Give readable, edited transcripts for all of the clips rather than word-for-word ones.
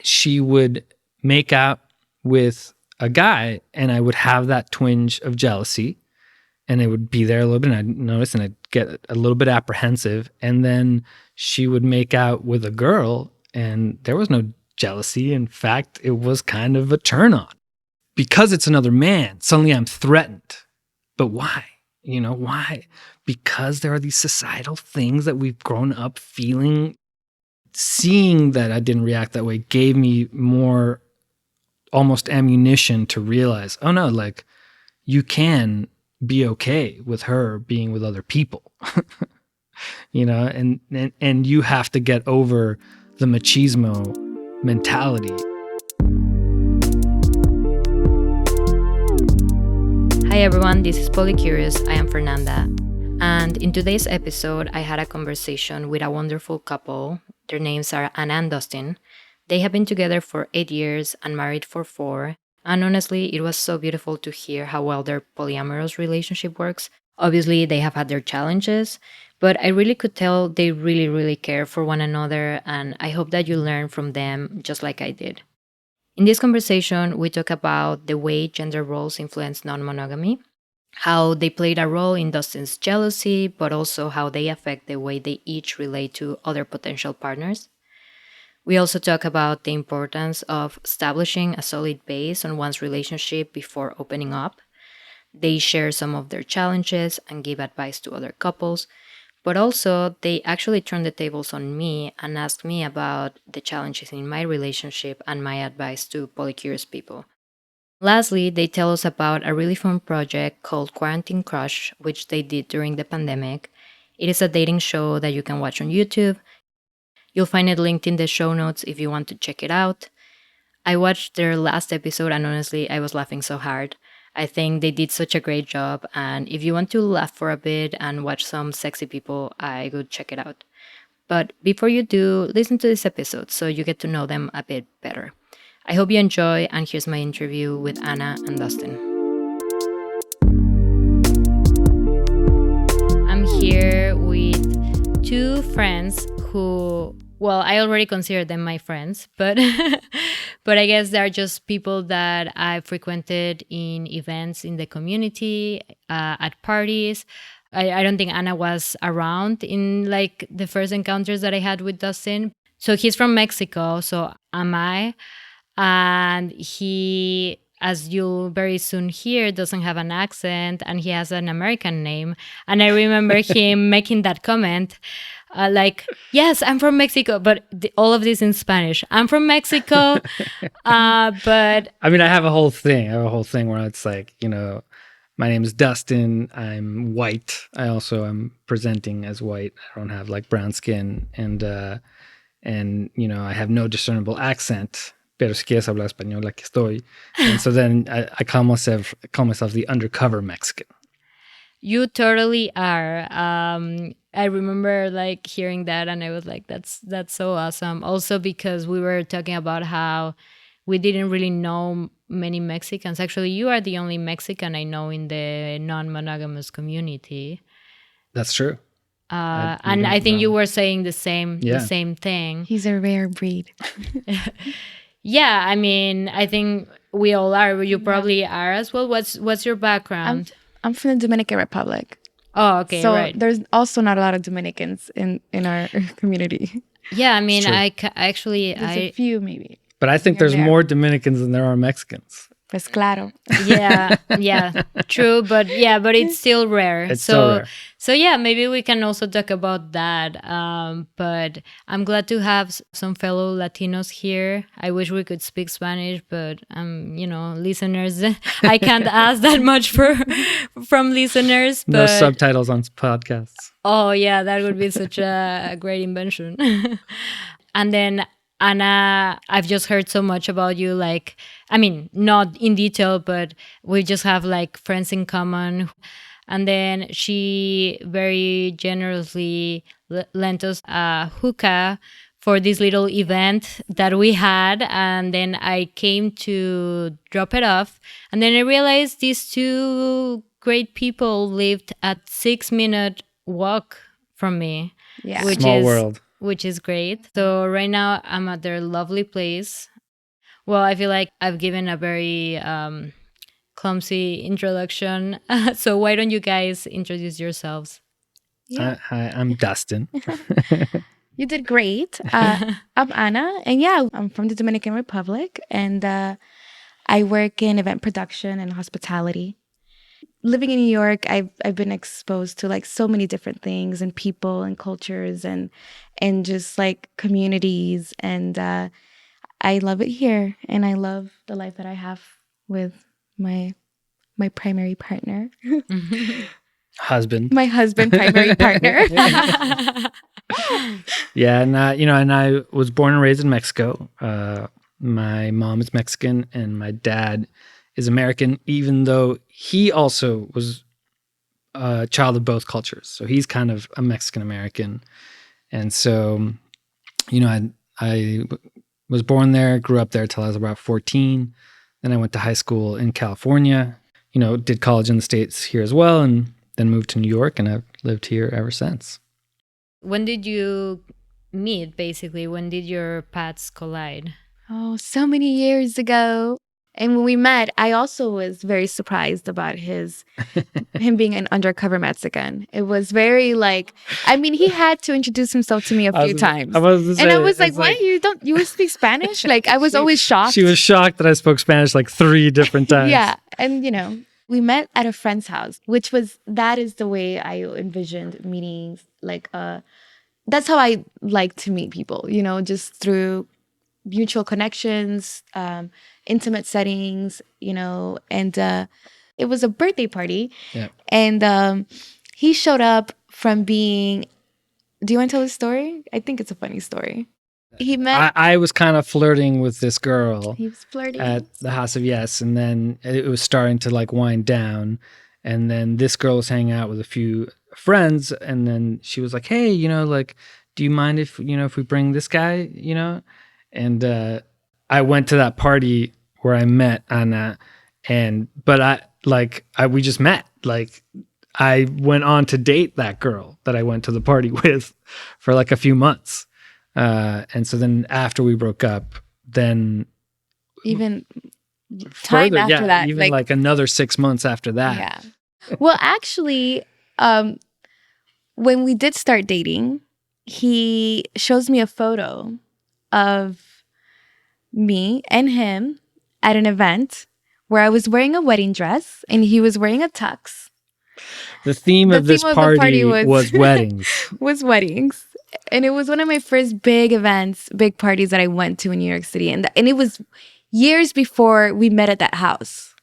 she would make out with a guy and I would have that twinge of jealousy and it would be there a little bit and I'd notice and I'd get a little bit apprehensive. And then she would make out with a girl and there was no jealousy. In fact, it was kind of a turn on. Because it's another man, suddenly I'm threatened. But why? Why? Because there are these societal things that we've grown up feeling. Seeing that I didn't react that way gave me more almost ammunition to realize, oh no, like you can be okay with her being with other people, and you have to get over the machismo mentality. Hi everyone, this is Polycurious. I am Fernanda. And in today's episode, I had a conversation with a wonderful couple. Their names are Ana and Dustin. They have been together for 8 years and married for 4. And honestly, it was so beautiful to hear how well their polyamorous relationship works. Obviously, they have had their challenges, but I really could tell they really, really care for one another. And I hope that you learn from them just like I did. In this conversation, we talk about the way gender roles influence non-monogamy, how they played a role in Dustin's jealousy, but also how they affect the way they each relate to other potential partners. We also talk about the importance of establishing a solid base on one's relationship before opening up. They share some of their challenges and give advice to other couples, but also they actually turn the tables on me and ask me about the challenges in my relationship and my advice to polycurious people. Lastly, they tell us about a really fun project called Quarantine Crush, which they did during the pandemic. It is a dating show that you can watch on YouTube. You'll find it linked in the show notes if you want to check it out. I watched their last episode and honestly, I was laughing so hard. I think they did such a great job, and if you want to laugh for a bit and watch some sexy people, I would check it out. But before you do, listen to this episode so you get to know them a bit better. I hope you enjoy, and here's my interview with Ana and Dustin. I'm here with 2 friends who, well, I already consider them my friends, but but I guess they're just people that I frequented in events in the community, at parties. I don't think Ana was around in like the first encounters that I had with Dustin. So he's from Mexico, so am I. And he, as you'll very soon hear, doesn't have an accent and he has an American name. And I remember him making that comment, like, yes, I'm from Mexico, but all of this in Spanish. I'm from Mexico, but... I mean, I have a whole thing. Where it's like, my name is Dustin. I'm white. I also am presenting as white. I don't have like brown skin. And I have no discernible accent. Pero si quieres hablar español, aquí estoy. And so then I call myself the undercover Mexican. You totally are. I remember like hearing that and I was like, that's so awesome. Also because we were talking about how we didn't really know many Mexicans. Actually, you are the only Mexican I know in the non-monogamous community. That's true. And I think you were saying the same thing. He's a rare breed. Yeah, I mean, I think we all are. You probably are as well. What's your background? I'm from the Dominican Republic. Oh, okay, so right. There's also not a lot of Dominicans in our community. Yeah, I mean, there's a few maybe. But I think there's more Dominicans than there are Mexicans. Pues claro. Yeah, true, but it's still rare. It's so rare. So yeah, maybe we can also talk about that. But I'm glad to have some fellow Latinos here. I wish we could speak Spanish, but listeners, I can't ask that much from listeners. But... No subtitles on podcasts. Oh yeah, that would be such a great invention. And then Ana, I've just heard so much about you, like, I mean, not in detail, but we just have like friends in common. And then she very generously lent us a hookah for this little event that we had. And then I came to drop it off. And then I realized these 2 great people lived at 6-minute walk from me. Yeah. Small world. Which is great. So right now I'm at their lovely place Well, I feel like I've given a very clumsy introduction. So why don't you guys introduce yourselves? Yeah. Hi, I'm Dustin. You did great. I'm Ana, and yeah, I'm from the Dominican Republic, and I work in event production and hospitality. Living in New York, I've been exposed to like so many different things and people and cultures and just like communities, and I love it here, and I love the life that I have with my primary partner, Husband. my husband, primary partner. Yeah, and I was born and raised in Mexico. My mom is Mexican and my dad is American, even though he also was a child of both cultures. So he's kind of a Mexican American. And so, I was born there, grew up there till I was about 14. Then I went to high school in California, did college in the States here as well, and then moved to New York, and I've lived here ever since. When did you meet, basically? When did your paths collide? Oh, so many years ago. And when we met, I also was very surprised about him being an undercover Mexican. It was very like, I mean, he had to introduce himself to me a few times. And I was like, what? You speak Spanish? Like, I was always shocked. She was shocked that I spoke Spanish like 3 different times. Yeah. And, we met at a friend's house, that is the way I envisioned meetings. Like, that's how I like to meet people, just through mutual connections, intimate settings, and it was a birthday party. Yeah. And he showed up from being, do you want to tell the story? I think it's a funny story. He met. I was kind of flirting with this girl. He was flirting at the House of Yes, and then it was starting to like wind down, and then this girl was hanging out with a few friends, and then she was like, hey, do you mind if we bring this guy, and I went to that party where I met Ana, but we just met. Like, I went on to date that girl that I went to the party with for like a few months, and so then after we broke up, then even time after that, even like another 6 months after that. Yeah. Well, actually, when we did start dating, he shows me a photo of me and him at an event where I was wearing a wedding dress and he was wearing a tux. The theme of this party was weddings. Was weddings. And it was one of my first big events, big parties that I went to in New York City. And it was years before we met at that house.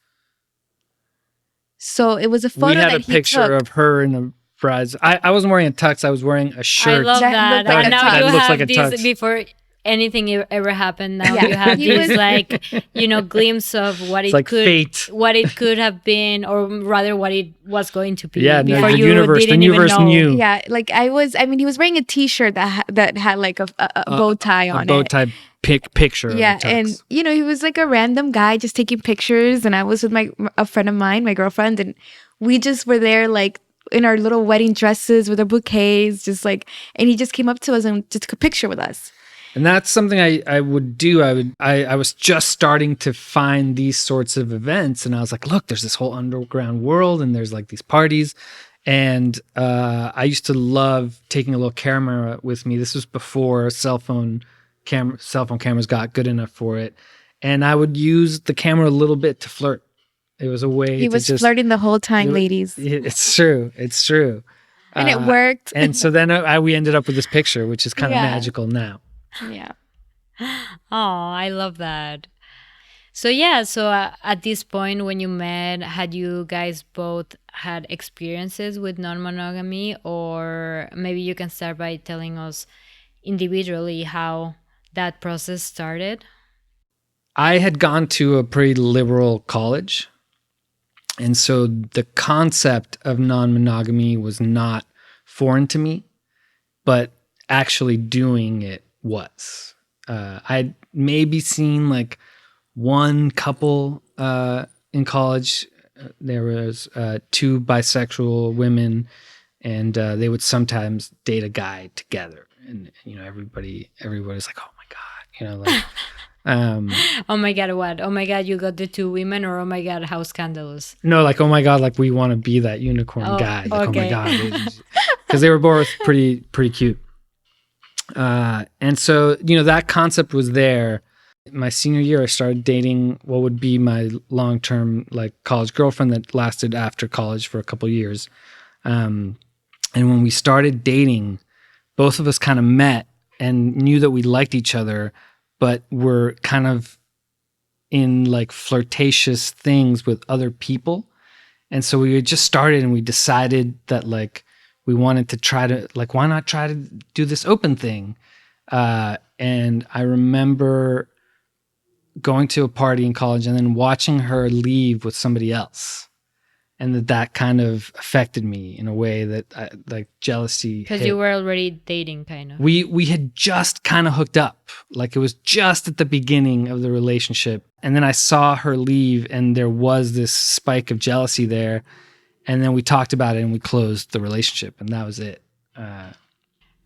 So it was a photo that he took. We had a picture of her in a bride's. I wasn't weering a tux. I was wearing a shirt. I love that. Like and now you looks have like a this tux. Before anything ever happened. Now you have this like, glimpse of what It's it like could, fate. what it could have been, or rather what it was going to be. Yeah, before the you universe knew. Yeah, like he was wearing a T-shirt that had like a bow tie on it. A bow tie picture. Yeah, of a and tux. he was like a random guy just taking pictures, and I was with a friend of mine, my girlfriend, and we just were there like in our little wedding dresses with our bouquets, just like, and he just came up to us and just took a picture with us. And that's something I would do. I was just starting to find these sorts of events, and I was like, look, there's this whole underground world, and there's like these parties. And I used to love taking a little camera with me. This was before cell phone cameras got good enough for it. And I would use the camera a little bit to flirt. It was a way he was flirting the whole time, ladies. It's true. It's true. And it worked. And so then we ended up with this picture, which is kind of magical now. Yeah. Oh, I love that. So at this point when you met, had you guys both had experiences with non-monogamy, or maybe you can start by telling us individually how that process started? I had gone to a pretty liberal college, and so the concept of non-monogamy was not foreign to me, but actually doing it was. I'd maybe seen like one couple in college. There was 2 bisexual women, and they would sometimes date a guy together. And everybody's like, oh my god, like Oh my God, what? Oh my God, you got the two women, or oh my God, how scandalous. No, like, oh my God, like we want to be that unicorn guy. Like, oh my okay. God. Because they were both pretty cute. And so, that concept was there. My senior year, I started dating what would be my long-term like college girlfriend that lasted after college for a couple of years. And when we started dating, both of us kind of met and knew that we liked each other, but were kind of in like flirtatious things with other people. And so we had just started and we decided that like we wanted to try to like, why not try to do this open thing? And I remember going to a party in college and then watching her leave with somebody else. And that kind of affected me in a way that like jealousy. Because you were already dating, kind of. We had just kind of hooked up. Like it was just at the beginning of the relationship. And then I saw her leave and there was this spike of jealousy there. And then we talked about it and we closed the relationship and that was it.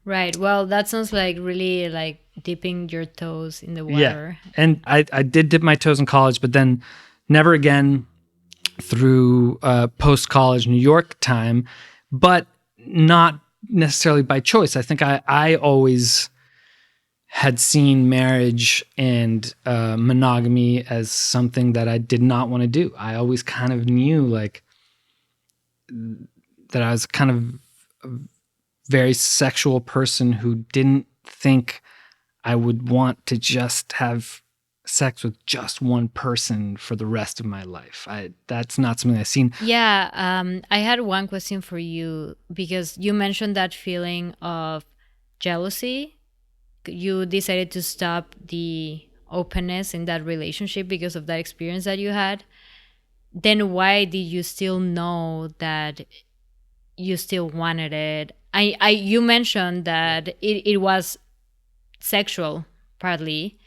Right. Well, that sounds like really like dipping your toes in the water. Yeah. And I did dip my toes in college, but then never again through post-college New York time, but not necessarily by choice. I think I always had seen marriage and monogamy as something that I did not want to do. I always kind of knew like that I was kind of a very sexual person who didn't think I would want to just have sex with just one person for the rest of my life. That's not something I've seen. Yeah, I had one question for you because you mentioned that feeling of jealousy. You decided to stop the openness in that relationship because of that experience that you had. Then why did you still know that you still wanted it? You mentioned that it was sexual partly,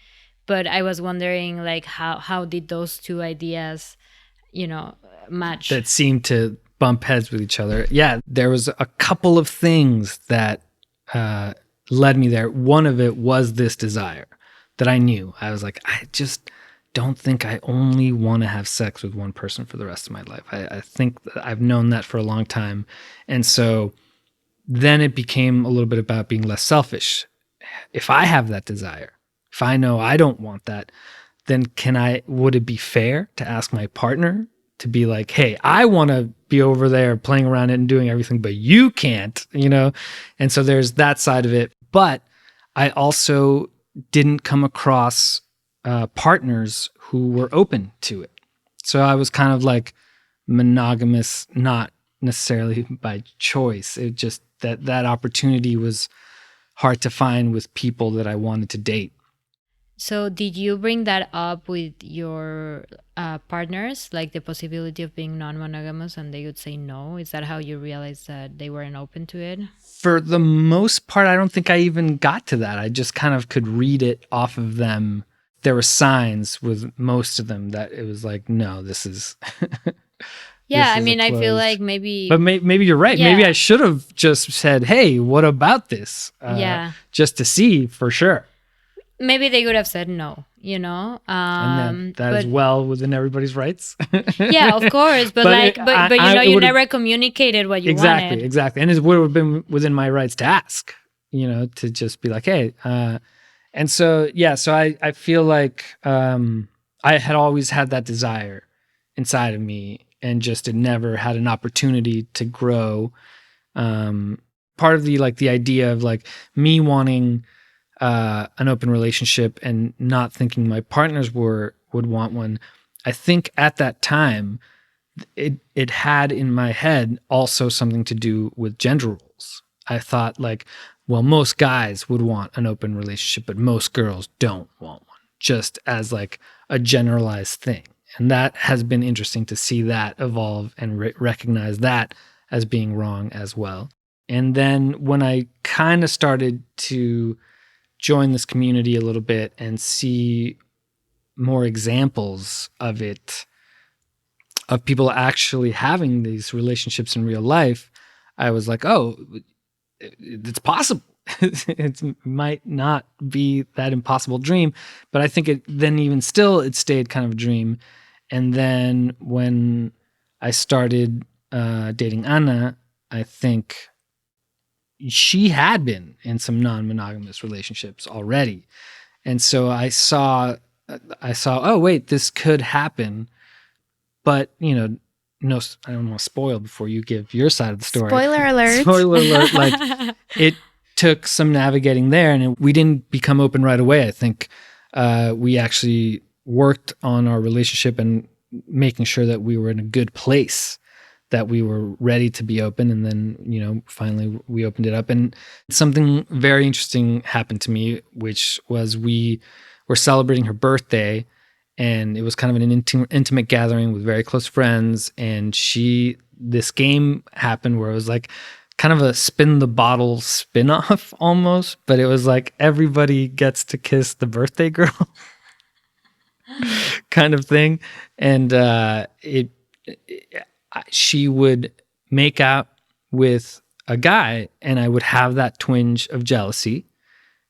but I was wondering like how did those two ideas, match? That seemed to bump heads with each other. Yeah, there was a couple of things that led me there. One of it was this desire that I knew. I was like, I just don't think I only want to have sex with one person for the rest of my life. I think that I've known that for a long time. And so then it became a little bit about being less selfish. If I have that desire, if I know I don't want that, then would it be fair to ask my partner to be like, hey, I want to be over there playing around it and doing everything, but you can't, And so there's that side of it. But I also didn't come across partners who were open to it. So I was kind of like monogamous, not necessarily by choice. It just that opportunity was hard to find with people that I wanted to date. So did you bring that up with your partners, like the possibility of being non-monogamous, and they would say no? Is that how you realized that they weren't open to it? For the most part, I don't think I even got to that. I just kind of could read it off of them. There were signs with most of them that it was like, no, this is... Yeah, I mean, I feel like maybe... But maybe you're right. Yeah. Maybe I should have just said, hey, what about this? Yeah. Just to see for sure. Maybe they would have said no, And then that is well within everybody's rights. Yeah, of course. But you never communicated what you wanted. Exactly. And it would have been within my rights to ask, to just be like, hey. And so, yeah, so I feel like I had always had that desire inside of me and just had never had an opportunity to grow. Part of the idea of like me wanting an open relationship and not thinking my partners would want one. I think at that time, it had in my head also something to do with gender roles. I thought like, well, most guys would want an open relationship, but most girls don't want one, just as like a generalized thing. And that has been interesting to see that evolve and recognize that as being wrong as well. And then when I kind of started to join this community a little bit and see more examples of it, of people actually having these relationships in real life, I was like, oh, it's possible. it might not be that impossible dream, but I think it stayed kind of a dream. And then when I started dating Ana, I think she had been in some non-monogamous relationships already. And so I saw, oh wait, this could happen. But, no, I don't want to spoil before you give your side of the story. Spoiler alert. Spoiler alert. Like, it took some navigating there, and we didn't become open right away. I think we actually worked on our relationship and making sure that we were in a good place, that we were ready to be open. And then, finally we opened it up. And something very interesting happened to me, which was we were celebrating her birthday. And it was kind of an intimate gathering with very close friends. And this game happened where it was like kind of a spin the bottle spin-off almost, but it was like everybody gets to kiss the birthday girl kind of thing. And she would make out with a guy, and I would have that twinge of jealousy.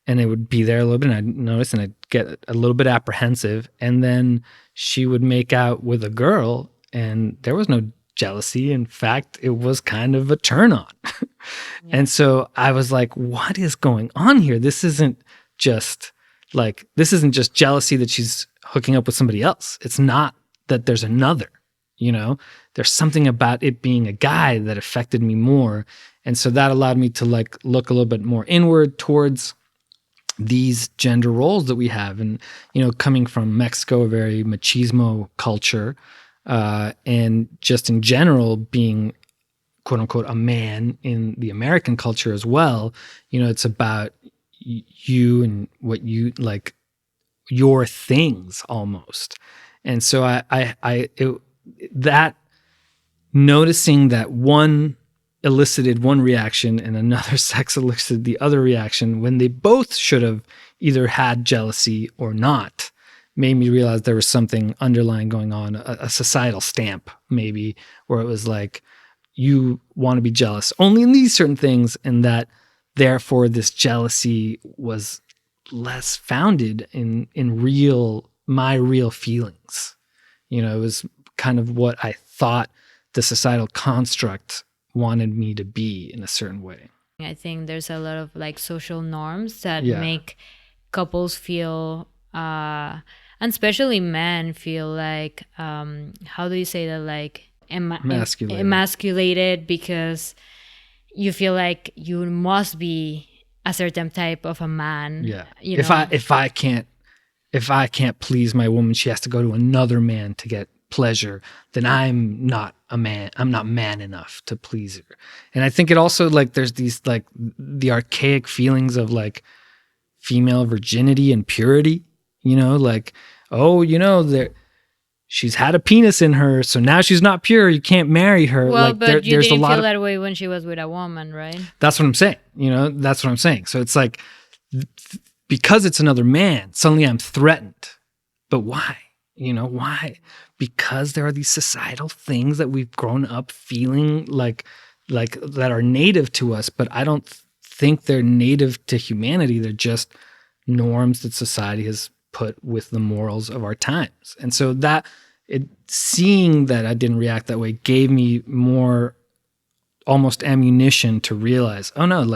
And it would be there a little bit, and I'd notice, and I'd get a little bit apprehensive. And then she would make out with a girl, and there was no jealousy. In fact, it was kind of a turn on. And so I was like, what is going on here? This isn't just jealousy that she's hooking up with somebody else. It's not that there's another, there's something about it being a guy that affected me more. And so that allowed me to look a little bit more inward towards these gender roles that we have. And, coming from Mexico, a very machismo culture, and just in general being quote unquote a man in the American culture as well, it's about you and what you like, your things almost. And so that noticing that one elicited one reaction and another sex elicited the other reaction when they both should have either had jealousy or not, made me realize there was something underlying going on, a societal stamp maybe, where it was like, you want to be jealous only in these certain things, and that therefore this jealousy was less founded in my real feelings. It was kind of what I thought the societal construct wanted me to be in a certain way. I think there's a lot of social norms that make couples feel, and especially men feel like, how do you say that? Emasculated, because you feel like you must be a certain type of a man. Yeah. If I can't please my woman, she has to go to another man to get pleasure, then I'm not a man. I'm not man enough to please her. And I think it also there's these the archaic feelings of female virginity and purity, she's had a penis in her, so now she's not pure. You can't marry her. Well, but you didn't feel that way when she was with a woman, right? That's what I'm saying. That's what I'm saying. So it's because it's another man, suddenly I'm threatened. But why? Why? Because there are these societal things that we've grown up feeling like that are native to us, but I don't think they're native to humanity. They're just norms that society has put with the morals of our times. And so seeing that I didn't react that way gave me more almost ammunition to realize, oh no,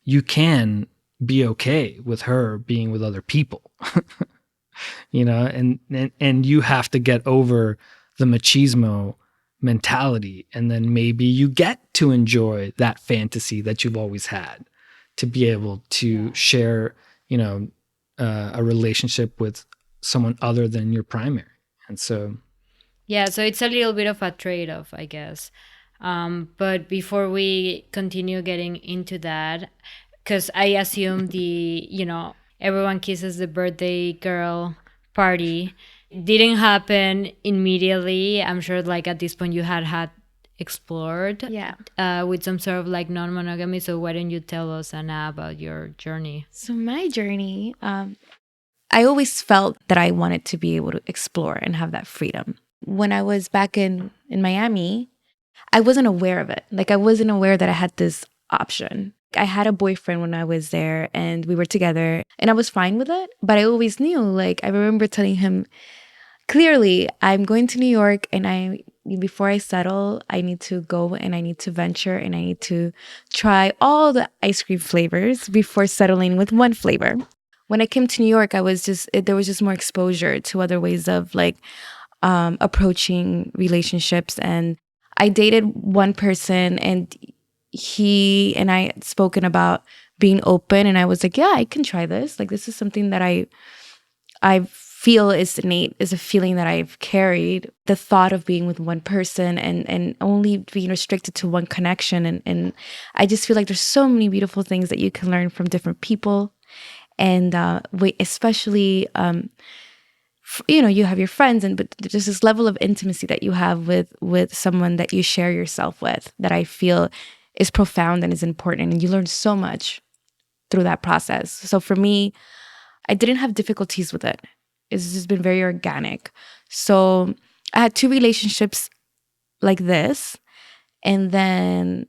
you can be okay with her being with other people. And you have to get over the machismo mentality, and then maybe you get to enjoy that fantasy that you've always had, to be able to share, a relationship with someone other than your primary. And so it's a little bit of a trade-off, I guess. But before we continue getting into that, because I assume everyone kisses the birthday girl party didn't happen immediately. I'm sure at this point you had explored with some sort of non-monogamy. So why don't you tell us, Ana, about your journey? So my journey, I always felt that I wanted to be able to explore and have that freedom. When I was back in Miami, I wasn't aware of it. I wasn't aware that I had this option. I had a boyfriend when I was there and we were together and I was fine with it. But I always knew, like, I remember telling him clearly, I'm going to New York and before I settle, I need to go and I need to venture and I need to try all the ice cream flavors before settling with one flavor. When I came to New York, there was just more exposure to other ways of like approaching relationships. And I dated one person and he and I had spoken about being open. And I was like, yeah, I can try this. Like, this is something that I feel is innate, is a feeling that I've carried. The thought of being with one person and only being restricted to one connection. And I just feel like there's so many beautiful things that you can learn from different people. And especially, you have your friends, but there's this level of intimacy that you have with someone that you share yourself with that I feel is profound and is important. And you learn so much through that process. So for me, I didn't have difficulties with it. It's just been very organic. So I had 2 relationships like this. And then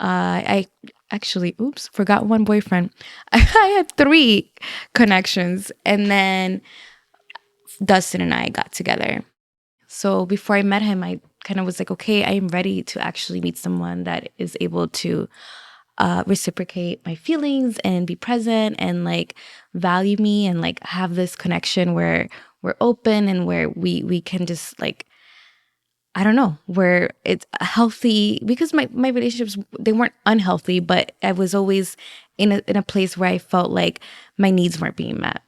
I actually, forgot one boyfriend. I had 3 connections. And then Dustin and I got together. So before I met him, I kind of was like, okay, I am ready to actually meet someone that is able to reciprocate my feelings and be present and like value me and like have this connection where we're open and where we can just like, I don't know, where it's healthy, because my relationships, they weren't unhealthy, but I was always in a place where I felt like my needs weren't being met.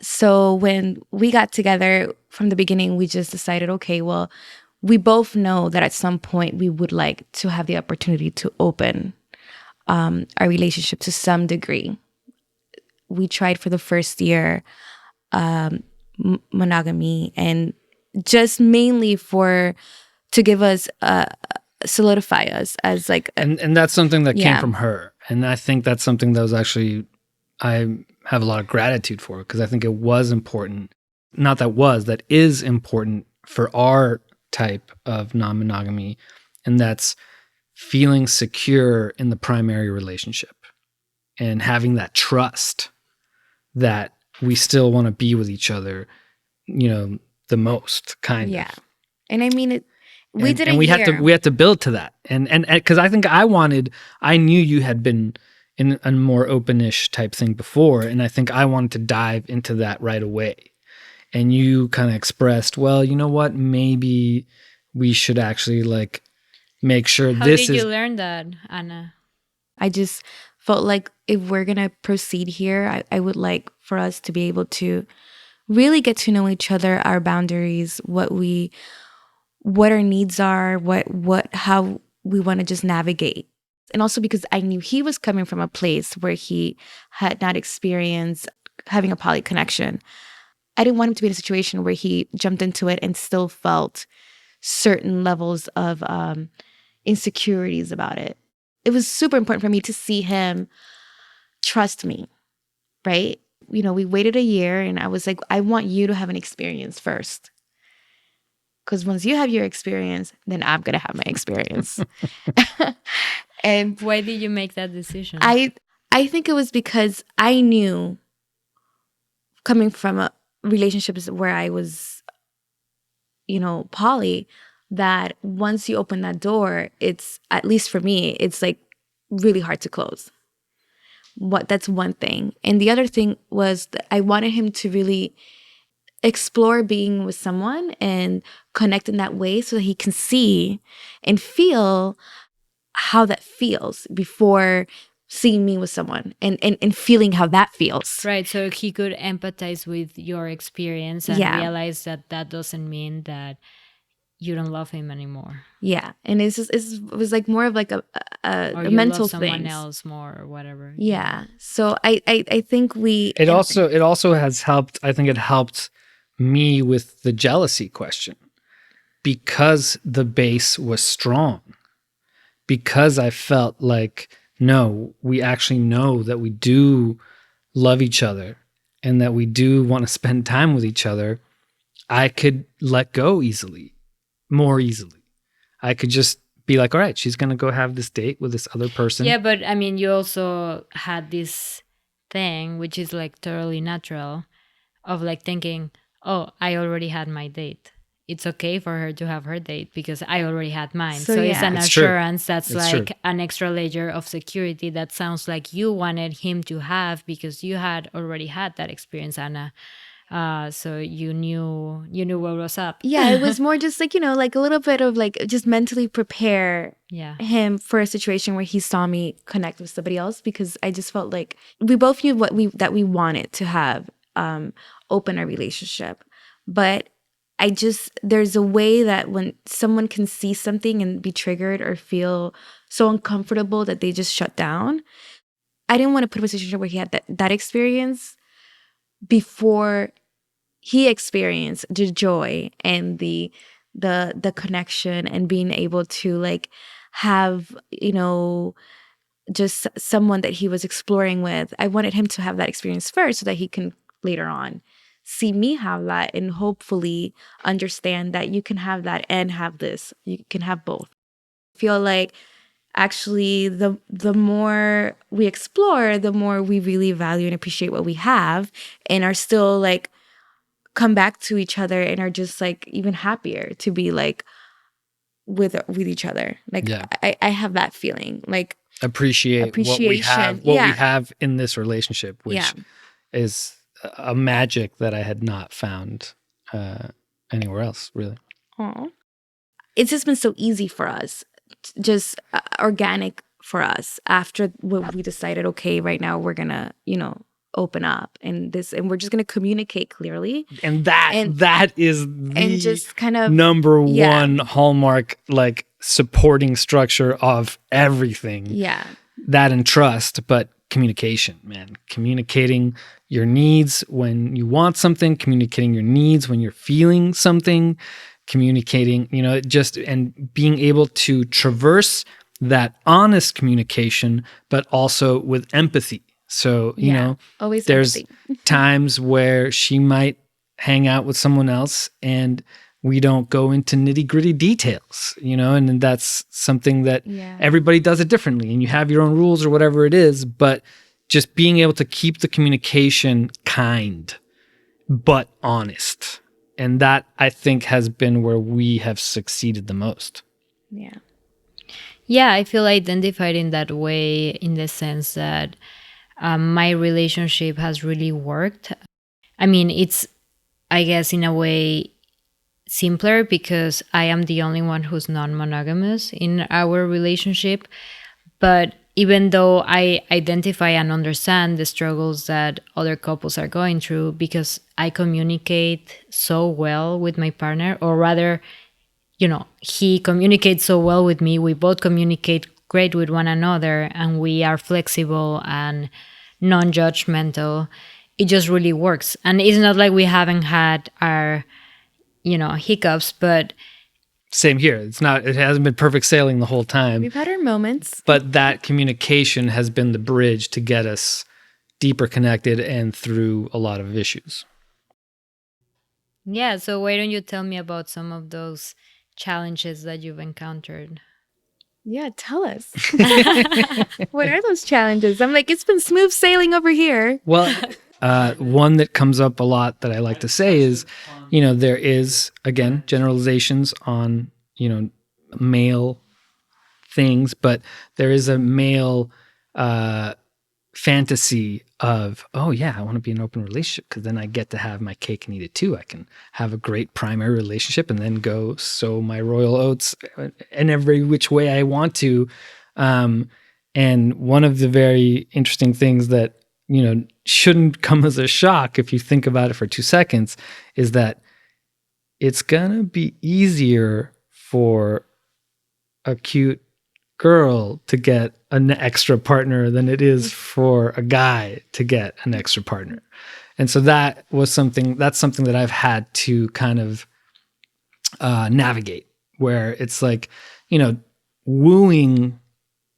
So when we got together from the beginning, we just decided, okay, well, we both know that at some point we would like to have the opportunity to open our relationship to some degree. We tried for the first year monogamy, and just mainly to give us solidify us as like and that's something that came from her, and I think that's something that was actually I have a lot of gratitude for, because I think it was important. That is important for our type of non-monogamy, and that's feeling secure in the primary relationship and having that trust that we still want to be with each other, the most kind of. And I mean, we had to build to that. And because I think I knew you had been in a more openish type thing before, and I think I wanted to dive into that right away. And you kind of expressed, well, you know what, maybe we should actually like make sure How did you learn that, Ana? I just felt like if we're going to proceed here, I would like for us to be able to really get to know each other, our boundaries, what our needs are, how we want to just navigate. And also because I knew he was coming from a place where he had not experienced having a poly connection. I didn't want him to be in a situation where he jumped into it and still felt certain levels of insecurities about it. It was super important for me to see him trust me, right? We waited a year and I was like, I want you to have an experience first. Because once you have your experience, then I'm going to have my experience. And why did you make that decision? I think it was because I knew, coming from relationships where I was, poly, that once you open that door, it's, at least for me, it's like really hard to close. That's one thing. And the other thing was that I wanted him to really explore being with someone and connect in that way so that he can see and feel how that feels before seeing me with someone and feeling how that feels. Right. So he could empathize with your experience and realize that doesn't mean that you don't love him anymore. Yeah. And it was like more of like a mental love someone thing. Else more or whatever. Yeah. So I think it also has helped. I think it helped me with the jealousy question, because the base was strong, because I felt like, no, we actually know that we do love each other and that we do want to spend time with each other. I could let go more easily. I could just be like, all right, she's going to go have this date with this other person. Yeah, but I mean, you also had this thing, which is like totally natural, of like thinking, oh, I already had my date. It's okay for her to have her date because I already had mine. So it's an It's true. assurance that's It's like true. an extra layer of security that sounds like you wanted him to have because you had already had that experience, Anna. So you knew what was up. Yeah, it was more just like, like a little bit of like just mentally prepare Yeah. him for a situation where he saw me connect with somebody else, because I just felt like we both knew that we wanted to have open our relationship. But there's a way that when someone can see something and be triggered or feel so uncomfortable that they just shut down. I didn't want to put him in a situation where he had that experience before he experienced the joy and the connection and being able to like have, just someone that he was exploring with. I wanted him to have that experience first so that he can later on see me have that and hopefully understand that you can have that and have this. You can have both. I feel like actually the more we explore, the more we really value and appreciate what we have and are still like come back to each other and are just like even happier to be like with each other. Like Yeah. I have that feeling, like Appreciate what we have, appreciation. we have in this relationship, which is a magic that I had not found anywhere else, really. Aw. It's just been so easy for us, just organic for us after when we decided, okay, right now we're gonna, open up and we're just gonna communicate clearly. And that is the And just kind of number one hallmark, like supporting structure of everything. Yeah. That and trust, but communication, man. Communicating your needs when you want something, communicating your needs when you're feeling something, communicating, and being able to traverse that honest communication, but also with empathy. So, always there's empathy. times where she might hang out with someone else and we don't go into nitty-gritty details, and then that's something that everybody does it differently and you have your own rules or whatever it is, but just being able to keep the communication kind but honest. And that, I think, has been where we have succeeded the most. Yeah. Yeah, I feel identified in that way in the sense that my relationship has really worked. I mean, it's, I guess, in a way simpler because I am the only one who's non-monogamous in our relationship. But even though I identify and understand the struggles that other couples are going through, because I communicate so well with my partner, or rather, he communicates so well with me. We both communicate great with one another and we are flexible and non-judgmental. It just really works. And it's not like we haven't had our, hiccups, but same here. It hasn't been perfect sailing the whole time. We've had our moments. But that communication has been the bridge to get us deeper connected and through a lot of issues. Yeah, so why don't you tell me about some of those challenges that you've encountered? Yeah, tell us. What are those challenges? I'm like, it's been smooth sailing over here. Well, one that comes up a lot that I like to say is, there is, again, generalizations on, male things, but there is a male fantasy of, oh yeah, I want to be in an open relationship because then I get to have my cake and eat it too. I can have a great primary relationship and then go sow my royal oats in every which way I want to. And one of the very interesting things that, shouldn't come as a shock if you think about it for 2 seconds is that it's gonna be easier for a cute girl to get an extra partner than it is for a guy to get an extra partner. And so that's something that I've had to kind of navigate, where it's like, wooing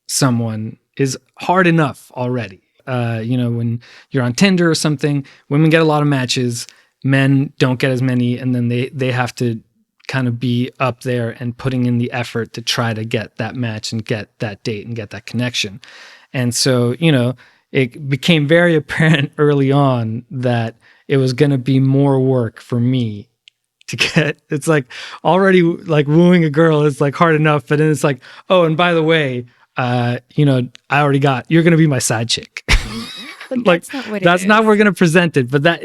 someone is hard enough already. When you're on Tinder or something, women get a lot of matches, men don't get as many, and then they have to kind of be up there and putting in the effort to try to get that match and get that date and get that connection. And so, it became very apparent early on that it was going to be more work for me to get. It's like already like wooing a girl is like hard enough, but then it's like, oh, and by the way, I already you're going to be my side chick. But Like that's not what that's it not is. we're gonna present it, but that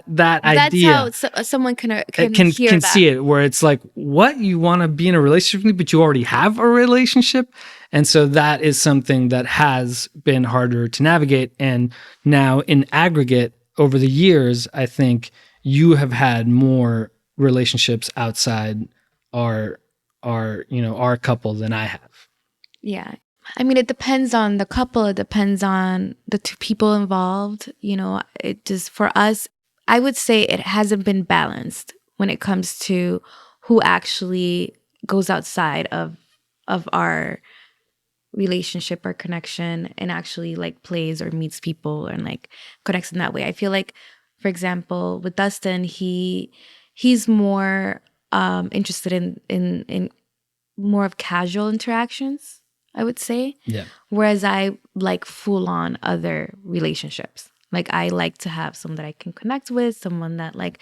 That's idea how someone can can hear that. see it, where it's like, what, you want to be in a relationship with me, but you already have a relationship. And so that is something that has been harder to navigate. And now in aggregate over the years, I think you have had more relationships outside our couple than I have. Yeah. I mean, it depends on the couple. It depends on the two people involved. It just, for us, I would say it hasn't been balanced when it comes to who actually goes outside of our relationship or connection and actually like plays or meets people and like connects in that way. I feel like, for example, with Dustin, he's more interested in more of casual interactions, I would say. Yeah. Whereas I like full on other relationships. Like I like to have someone that I can connect with, someone that like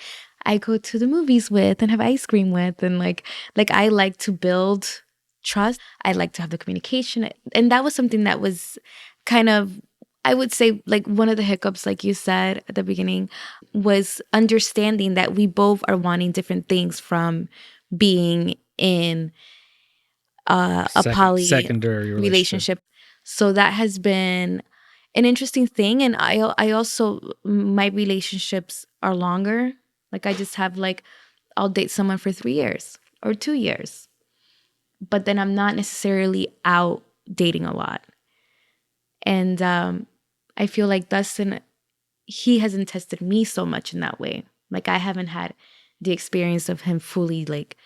I go to the movies with and have ice cream with, and like I like to build trust. I like to have the communication. And that was something that was kind of, I would say, like one of the hiccups, like you said at the beginning, was understanding that we both are wanting different things from being in a poly secondary relationship. So that has been an interesting thing. And I also, my relationships are longer. Like I just have like, I'll date someone for 3 years or 2 years. But then I'm not necessarily out dating a lot. And I feel like Dustin, he hasn't tested me so much in that way. Like I haven't had the experience of him fully like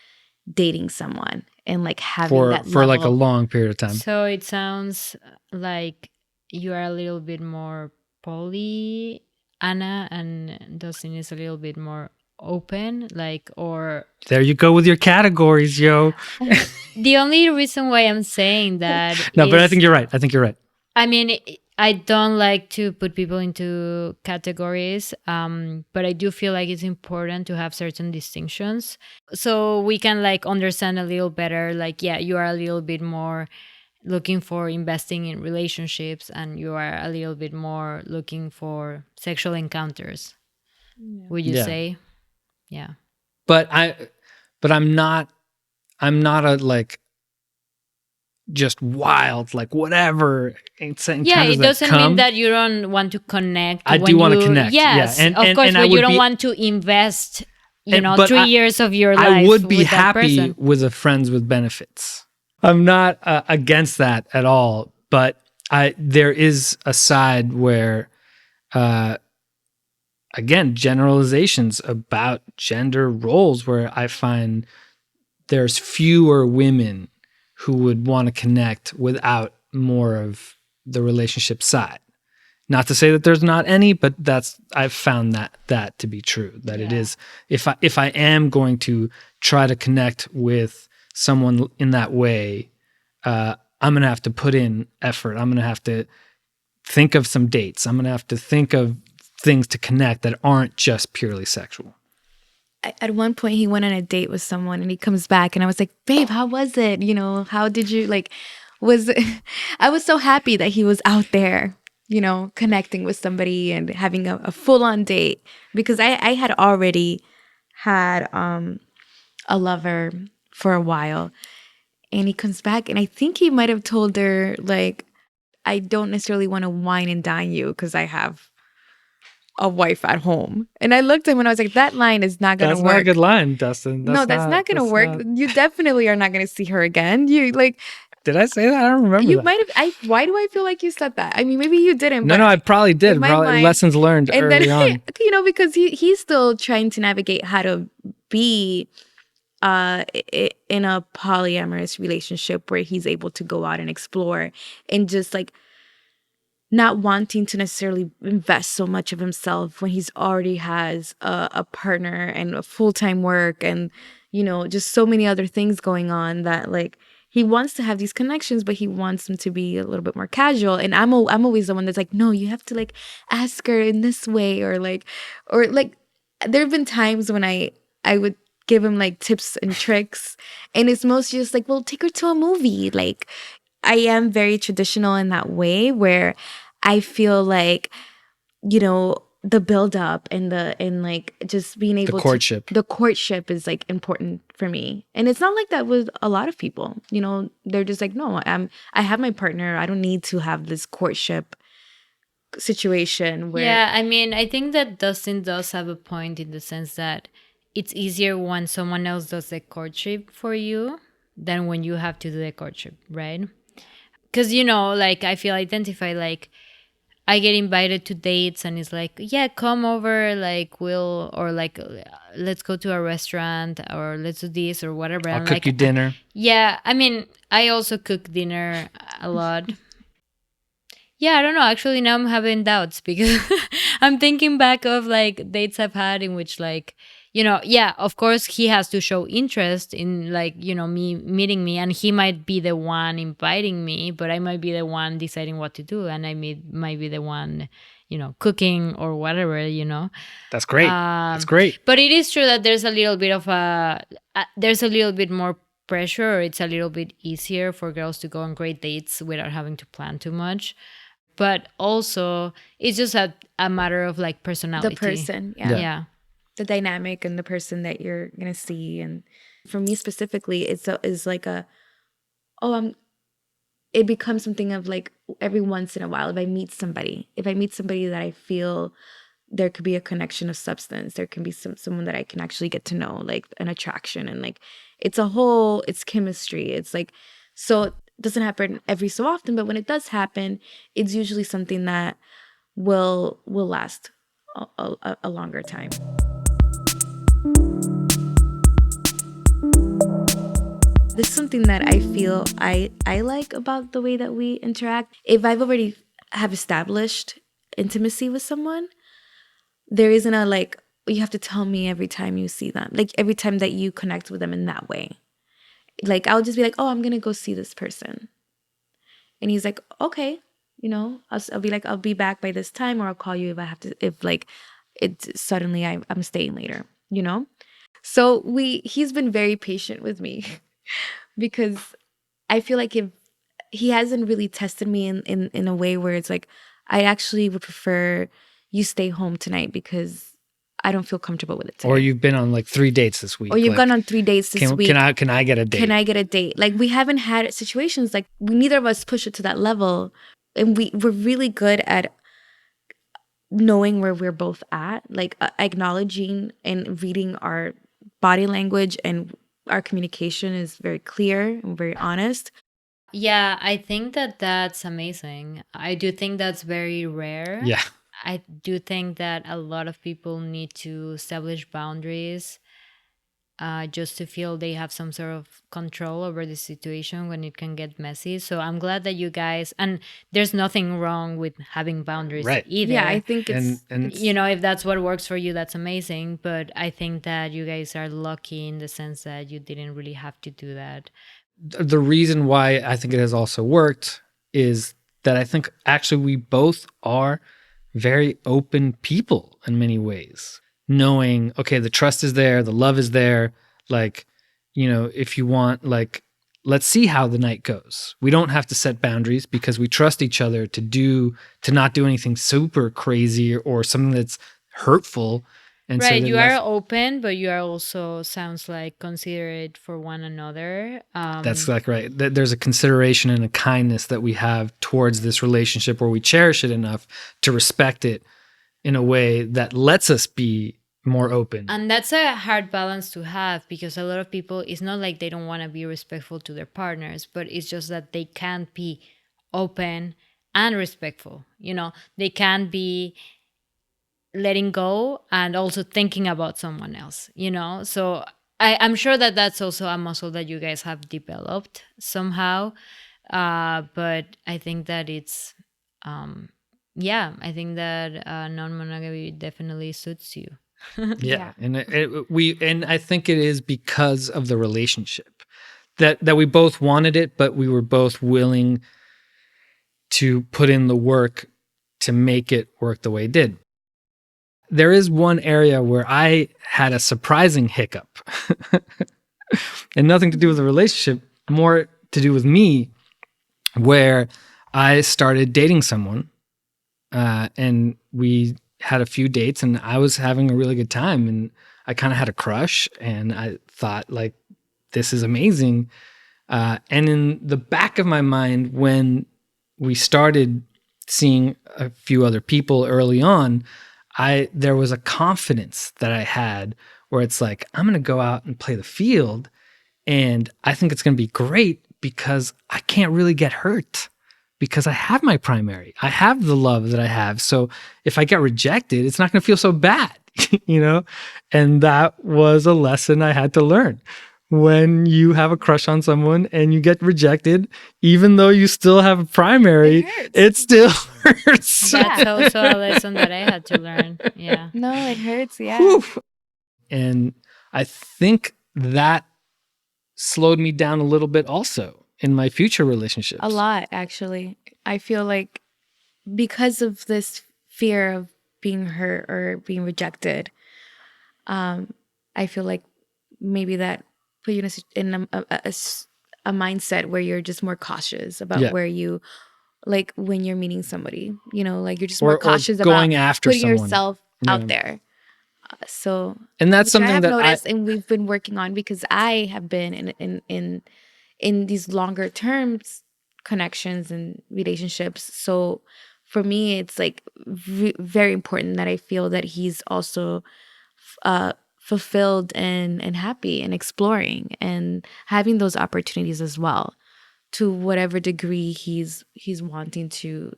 dating someone and like having that for like a level. long period of time. So it sounds like you are a little bit more poly, Anna, and Dustin is a little bit more open, like, or There you go with your categories, yo. the only reason why I'm saying that No, but I is- think you're right. I mean, I don't like to put people into categories, but I do feel like it's important to have certain distinctions so we can like understand a little better. Like, yeah, you are a little bit more looking for investing in relationships, and you are a little bit more looking for sexual encounters. Yeah. Would you Yeah. say? Yeah. But I'm not a like just wild, like whatever. Yeah, it doesn't mean that you don't want to connect. I when do want to you- connect. Yes, yeah. of course, and but I you would don't be, want to invest, but 3 years of your life. I would be with that happy person. with a friends with benefits. I'm not against that at all, but there is a side where, again, generalizations about gender roles where I find there's fewer women who would want to connect without more of the relationship side. Not to say that there's not any, but I've found that to be true. That it is, if I am going to try to connect with someone in that way, I'm gonna have to put in effort. I'm gonna have to think of some dates. I'm gonna have to think of things to connect that aren't just purely sexual. At one point he went on a date with someone and he comes back and I was like, babe, how was it? How did you I was so happy that he was out there, connecting with somebody and having a full-on date, because I had already had a lover for a while, and he comes back and I think he might have told her like, I don't necessarily want to wine and dine you because I have a wife at home. And I looked at him and I was like, that line is not going to That's work. not a good line, Dustin. That's not going to work. You definitely are not going to see her again. You like, did I say that? I don't remember. you that. might have. Why do I feel like you said that? I mean, maybe you didn't. No, I probably did. in my Probably mind- lessons learned And early then, on. because he's still trying to navigate how to be in a polyamorous relationship where he's able to go out and explore and just like not wanting to necessarily invest so much of himself when he's already has a partner and a full-time work and, just so many other things going on that like he wants to have these connections, but he wants them to be a little bit more casual. And I'm always the one that's like, no, you have to like ask her in this way, or like there have been times when I would give him like tips and tricks, and it's mostly just like, well, take her to a movie. Like I am very traditional in that way, where I feel like, the build up and like just being able the courtship is like important for me. And it's not like that with a lot of people. They're just like, no, I have my partner. I don't need to have this courtship situation where Yeah, I mean, I think that Dustin does have a point in the sense that it's easier when someone else does the courtship for you than when you have to do the courtship, right? Because, like I feel identified, like I get invited to dates and it's like, yeah, come over, like or like, let's go to a restaurant or let's do this or whatever. I'll And cook like, you dinner. Yeah, I mean, I also cook dinner a lot. Yeah, I don't know. Actually, now I'm having doubts because I'm thinking back of like dates I've had in which like, yeah, of course he has to show interest in like, me meeting me, and he might be the one inviting me, but I might be the one deciding what to do, and I might be the one, cooking or whatever. That's great. That's great. But it is true that there's a little bit of there's a little bit more pressure, or it's a little bit easier for girls to go on great dates without having to plan too much. But also, it's just a matter of like personality. The person, Yeah. The dynamic and the person that you're gonna see. And for me specifically, it becomes something of like every once in a while. If I meet somebody that I feel there could be a connection of substance, there can be someone that I can actually get to know, like an attraction, and like it's chemistry. It's like, so it doesn't happen every so often, but when it does happen, it's usually something that will last a longer time. This is something that I feel I like about the way that we interact. If I've already have established intimacy with someone, there isn't a like, you have to tell me every time you see them, like every time that you connect with them in that way. Like I'll just be like, oh, I'm gonna go see this person, and he's like, okay, I'll be like, I'll be back by this time, or I'll call you if I have to, if like it's suddenly I'm staying later, So he's been very patient with me because I feel like if he hasn't really tested me in a way where it's like, I actually would prefer you stay home tonight because I don't feel comfortable with it today. Or you've been on like 3 dates this week. Or you've gone on 3 dates this week. Can I get a date? Can I get a date? Like we haven't had situations like neither of us push it to that level, and we're really good at knowing where we're both at, like acknowledging and reading our body language, and our communication is very clear and very honest. Yeah, I think that that's amazing. I do think that's very rare. Yeah. I do think that a lot of people need to establish boundaries just to feel they have some sort of control over the situation when it can get messy. So I'm glad that you guys, and there's nothing wrong with having boundaries either. Yeah, I think it's, and if that's what works for you, that's amazing. But I think that you guys are lucky in the sense that you didn't really have to do that. The reason why I think it has also worked is that I think actually we both are very open people in many ways, knowing, okay, the trust is there, the love is there. Like, if you want, like, let's see how the night goes. We don't have to set boundaries because we trust each other to not do anything super crazy or something that's hurtful. And right, so you are open, but you are also, sounds like, considerate for one another. That's like right. There's a consideration and a kindness that we have towards this relationship where we cherish it enough to respect it in a way that lets us be more open. And that's a hard balance to have because a lot of people, it's not like they don't want to be respectful to their partners, but it's just that they can't be open and respectful. They can't be letting go and also thinking about someone else, So I'm sure that that's also a muscle that you guys have developed somehow. But I think that it's, I think that non-monogamy definitely suits you. Yeah. And and I think it is because of the relationship that we both wanted it, but we were both willing to put in the work to make it work the way it did. There is one area where I had a surprising hiccup and nothing to do with the relationship, more to do with me, where I started dating someone and we had a few dates and I was having a really good time and I kind of had a crush and I thought like, this is amazing. And in the back of my mind, when we started seeing a few other people early on, there was a confidence that I had where it's like, I'm going to go out and play the field and I think it's going to be great because I can't really get hurt because I have my primary. I have the love that I have. So if I get rejected, it's not going to feel so bad, you know? And that was a lesson I had to learn. When you have a crush on someone and you get rejected, even though you still have a primary, it still hurts. That's also a lesson that I had to learn. Yeah. No, it hurts. Yeah. Whew. And I think that slowed me down a little bit also in my future relationships. A lot, actually. I feel like because of this fear of being hurt or being rejected, I feel like maybe that put you in a mindset where you're just more cautious about where you, like when you're meeting somebody, you know, like you're just more cautious about going after putting someone. yourself out there. So, and that's something I have that noticed, and we've been working on because I have been in these longer terms connections and relationships. So for me, it's like very important that I feel that he's also fulfilled and happy and exploring and having those opportunities as well, to whatever degree he's wanting to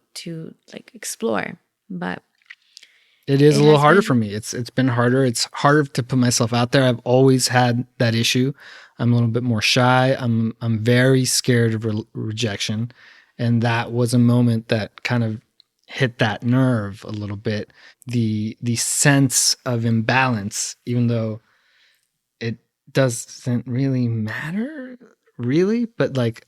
like explore. But it is a little harder for me. It's been harder. It's harder to put myself out there. I've always had that issue. I'm a little bit more shy. I'm very scared of rejection, and that was a moment that kind of hit that nerve a little bit. The sense of imbalance, even though it doesn't really matter, really, but like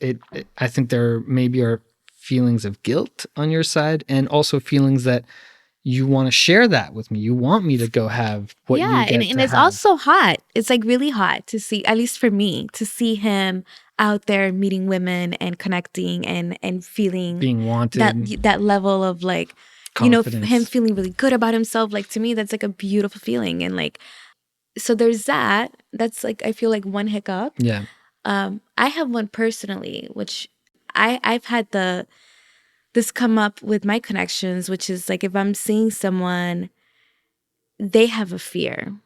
I think there maybe are feelings of guilt on your side, and also feelings that you want to share that with me. You want me to go have what you get and it's also hot. It's like really hot to see, at least for me, to see him out there meeting women and connecting and feeling being wanted. That level of like, confidence. You know, him feeling really good about himself. Like to me, that's like a beautiful feeling. And like, so there's that. That's like, I feel like one hiccup. Yeah. I have one personally, which I've had this come up with my connections, which is like if I'm seeing someone, they have a fear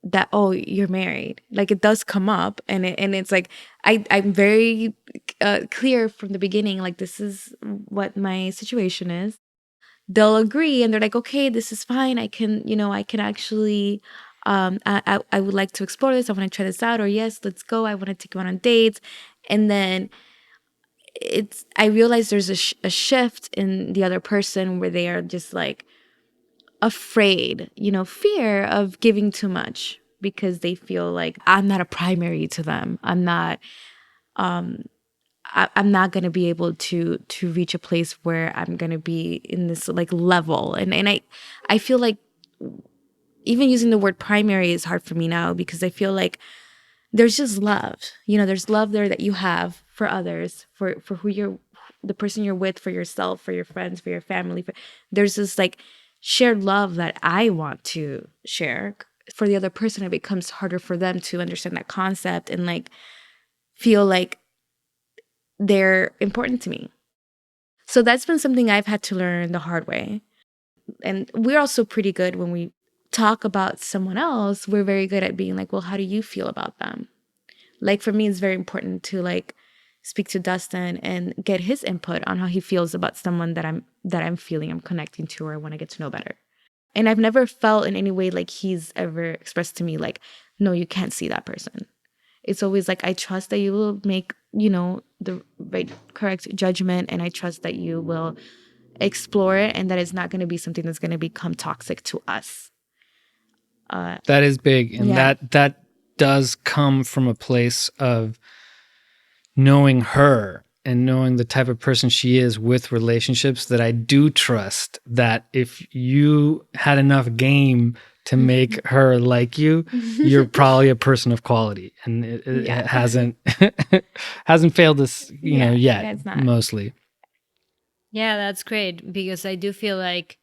that, oh, you're married. Like it does come up, and it's like I'm very clear from the beginning, like this is what my situation is. They'll agree and they're like, okay, this is fine. I can actually I would like to explore this. I want to try this out, or yes, let's go. I want to take you on dates. And then I realize there's a shift in the other person where they are just like afraid, fear of giving too much because they feel like I'm not a primary to them. I'm not going to be able to reach a place where I'm going to be in this like level. And I feel like even using the word primary is hard for me now because I feel like there's just love. There's love there that you have for others, for who the person you're with, for yourself, for your friends, for your family. There's this like shared love that I want to share. For the other person, it becomes harder for them to understand that concept and like feel like they're important to me. So that's been something I've had to learn the hard way. And we're also pretty good when we talk about someone else. We're very good at being like, well, how do you feel about them? Like for me, it's very important to like speak to Dustin and get his input on how he feels about someone that I'm feeling I'm connecting to, or I want to get to know better. And I've never felt in any way like he's ever expressed to me like, no, you can't see that person. It's always like, I trust that you will make, the right, correct judgment. And I trust that you will explore it and that it's not going to be something that's going to become toxic to us. That is big. And that does come from a place of knowing her and knowing the type of person she is with relationships, that I do trust that if you had enough game to make her like you, you're probably a person of quality. And it hasn't hasn't failed us, yet, it's not. mostly. Yeah, that's great, because I do feel like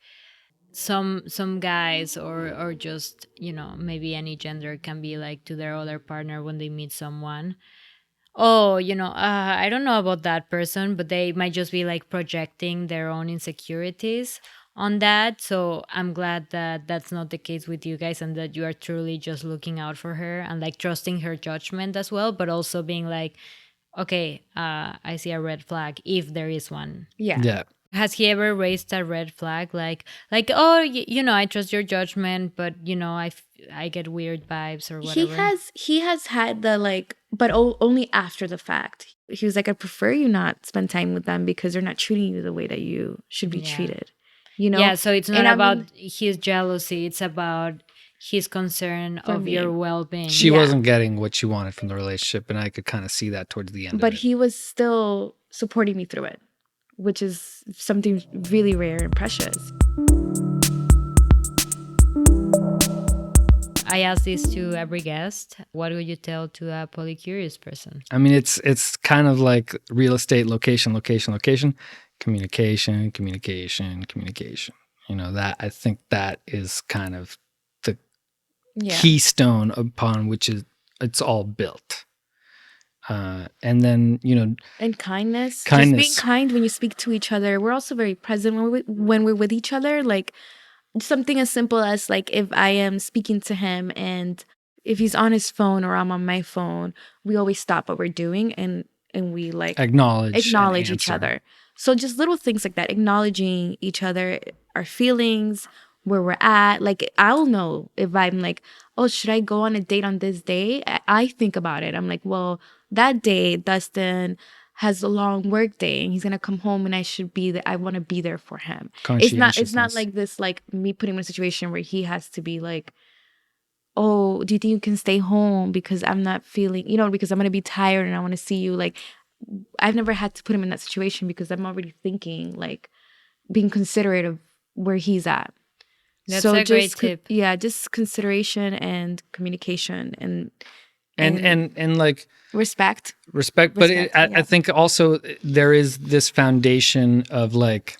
some guys or just, maybe any gender can be like to their other partner when they meet someone, oh, I don't know about that person, but they might just be like projecting their own insecurities on that. So I'm glad that that's not the case with you guys, and that you are truly just looking out for her and like trusting her judgment as well, but also being like, okay, I see a red flag if there is one. Yeah. Has he ever raised a red flag, like oh, I trust your judgment, but I get weird vibes or whatever? He has had the like, but only after the fact. He was like, I prefer you not spend time with them because they're not treating you the way that you should be treated. Yeah, so it's not And about his jealousy, it's about his concern of your well-being. She wasn't getting what she wanted from the relationship, and I could kind of see that towards the end. But of it. he was still supporting me through it, which is something really rare and precious. I ask this to every guest. What would you tell to a polycurious person? I mean, it's kind of like real estate: location, location, location, communication, communication, communication. That I think that is kind of the keystone upon which it's all built. And then, and kindness. Just being kind when you speak to each other. We're also very present when we're with each other. Like something as simple as like if I am speaking to him and if he's on his phone or I'm on my phone, we always stop what we're doing and we like acknowledge each other. So just little things like that, acknowledging each other, our feelings, where we're at. Like I'll know if I'm like, oh, should I go on a date on this day? I think about it. I'm like, well, that day Dustin has a long work day and he's gonna come home and I should be there. I want to be there for him. It's not like this, like me putting him in a situation where he has to be like, oh, do you think you can stay home because I'm not feeling, because I'm gonna be tired and I want to see you. Like I've never had to put him in that situation because I'm already thinking like being considerate of where he's at. That's a great tip. Yeah, just consideration and communication and like respect. But I think also there is this foundation of like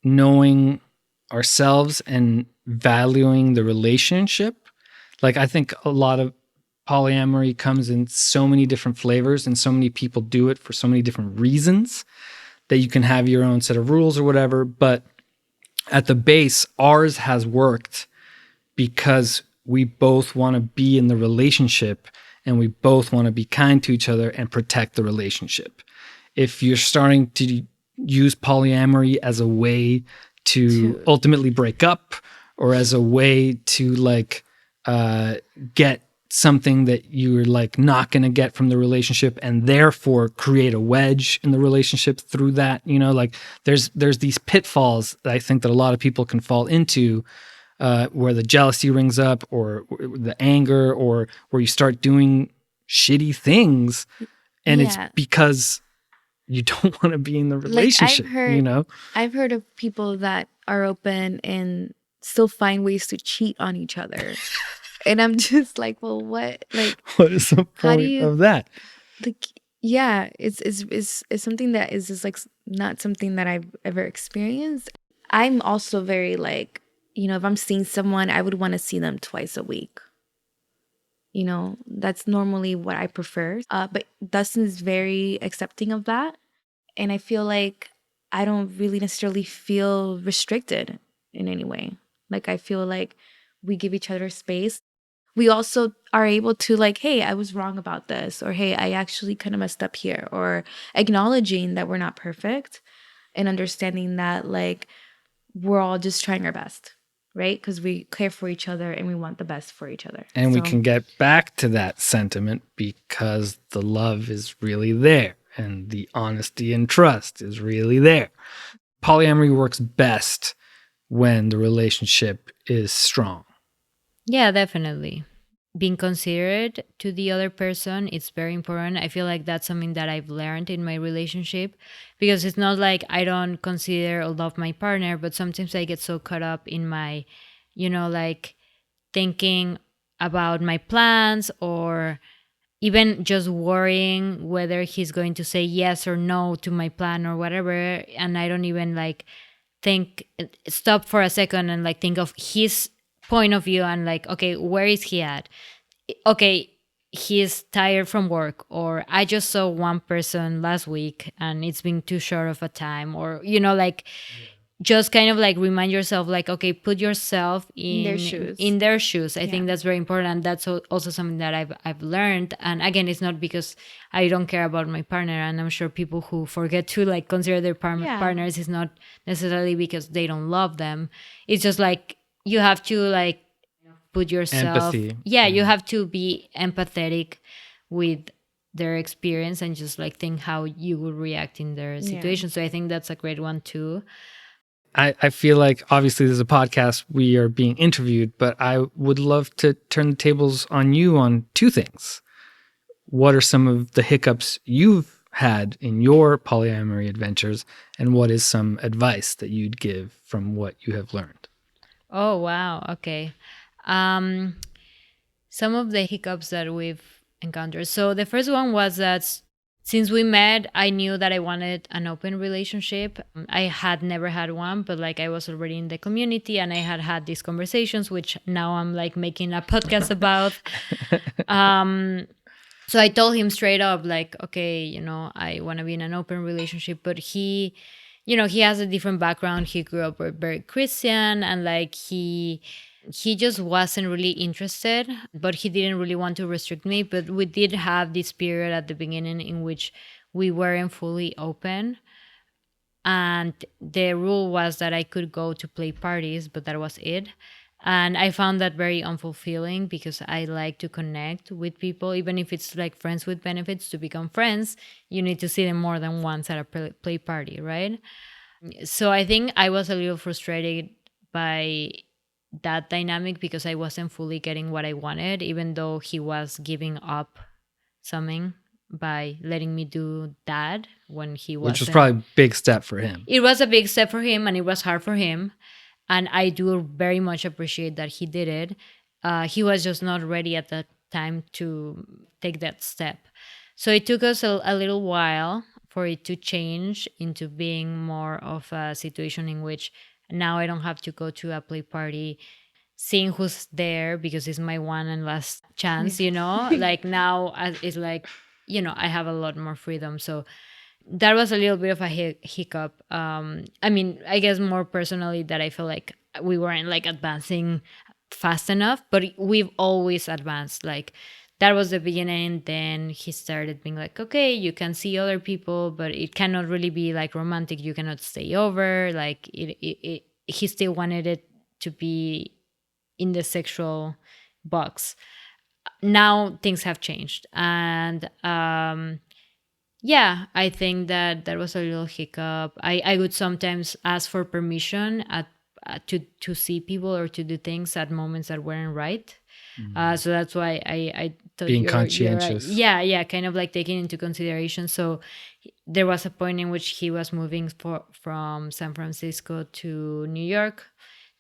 knowing ourselves and valuing the relationship. Like I think a lot of polyamory comes in so many different flavors and so many people do it for so many different reasons that you can have your own set of rules or whatever. But at the base, ours has worked because we both want to be in the relationship and we both want to be kind to each other and protect the relationship. If you're starting to use polyamory as a way to ultimately break up or as a way to like get something that you're like not going to get from the relationship and therefore create a wedge in the relationship through that, like there's these pitfalls that I think that a lot of people can fall into where the jealousy rings up or the anger or where you start doing shitty things and it's because you don't want to be in the relationship. Like I've heard of people that are open and still find ways to cheat on each other. And I'm just like, well, what? Like, what is the point of that? Like, yeah, it's something that is just like not something that I've ever experienced. I'm also very like, if I'm seeing someone, I would want to see them twice a week. That's normally what I prefer. But Dustin is very accepting of that. And I feel like I don't really necessarily feel restricted in any way. Like, I feel like we give each other space. We also are able to like, hey, I was wrong about this, or hey, I actually kind of messed up here, or acknowledging that we're not perfect and understanding that like we're all just trying our best, right? Because we care for each other and we want the best for each other. And we can get back to that sentiment because the love is really there and the honesty and trust is really there. Polyamory works best when the relationship is strong. Yeah, definitely. Being considerate to the other person, it's very important. I feel like that's something that I've learned in my relationship, because it's not like I don't consider or love my partner, but sometimes I get so caught up in my, like thinking about my plans, or even just worrying whether he's going to say yes or no to my plan or whatever. And I don't even like think, stop for a second and like think of his point of view and like, okay, where is he at? Okay, he's tired from work, or I just saw one person last week and it's been too short of a time, or like just kind of like remind yourself, like, okay, put yourself In their in shoes. their shoes. I Yeah. think that's very important. That's also something that I've learned. And again, it's not because I don't care about my partner, and I'm sure people who forget to like consider their Yeah. partners is not necessarily because they don't love them. It's just like you have to like put yourself, Empathy. yeah, you have to be empathetic with their experience and just like think how you would react in their Yeah. situation. So I think that's a great one too. I feel like obviously there's a podcast, we are being interviewed, but I would love to turn the tables on you on two things. What are some of the hiccups you've had in your polyamory adventures, and what is some advice that you'd give from what you have learned? Oh wow, okay. um some of the hiccups that we've encountered. So the first one was that since we met, I knew that I wanted an open relationship. I had never had one, but like I was already in the community and I had had these conversations, which now I'm like making a podcast about. Um, so I told him straight up, like, okay, I want to be in an open relationship, but he has a different background. He grew up very Christian, and like he just wasn't really interested, but he didn't really want to restrict me. But we did have this period at the beginning in which we weren't fully open. And the rule was that I could go to play parties, but that was it. And I found that very unfulfilling, because I like to connect with people, even if it's like friends with benefits. To become friends, you need to see them more than once at a play party, right? So I think I was a little frustrated by that dynamic, because I wasn't fully getting what I wanted, even though he was giving up something by letting me do that when he Which was wasn't. probably a big step for him. It was a big step for him and it was hard for him. And I do very much appreciate that he did it. He was just not ready at that time to take that step. So it took us a little while for it to change into being more of a situation in which now I don't have to go to a play party seeing who's there, because it's my one and last chance, like now it's like, I have a lot more freedom. So that was a little bit of a hiccup. I mean, I guess more personally, that I feel like we weren't like advancing fast enough, but we've always advanced. Like that was the beginning. Then he started being like, okay, you can see other people, but it cannot really be like romantic. You cannot stay over. Like he still wanted it to be in the sexual box. Now things have changed, and yeah, I think that that was a little hiccup. I would sometimes ask for permission to see people or to do things at moments that weren't right. So that's why I thought Being you're right. conscientious. Yeah, kind of like taking into consideration. So there was a point in which he was moving from San Francisco to New York